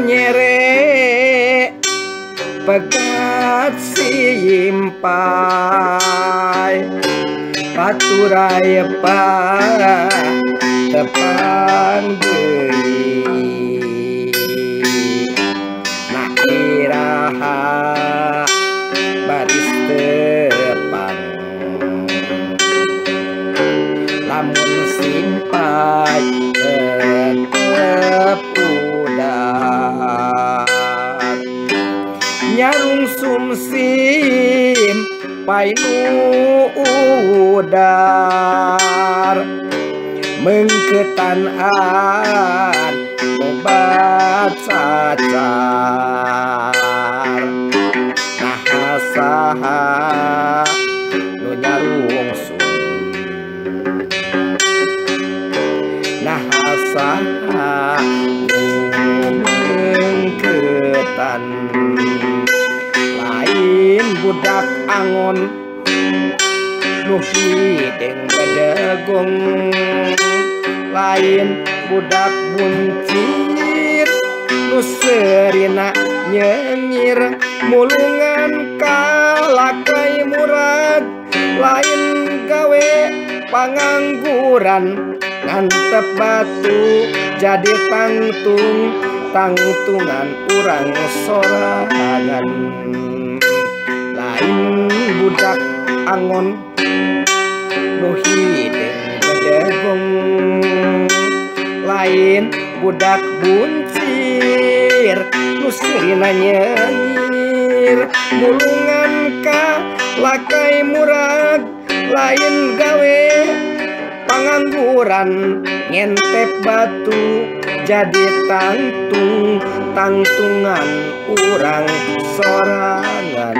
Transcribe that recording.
nyere pegat simpai paturai pa depan deui nah iraha baris depan lamun simpai tetep udar nyarung sumsim painu udar mengketanaan obat cacar nah saha nu nyarung sum nah saha nu mengketan lain budak angon nu hideng bedegong lain budak buncit nu serina nyengir mulungan kalakai murad lain gawe pangangguran ngantep batu jadi tangtungan urang sorangan lain budak angon nu hideng bedegong lain budak buncir nu sirina nyengir mulungan ka lakai murag lain gawe pangangguran ngentep batu jadi tangtungan urang sorangan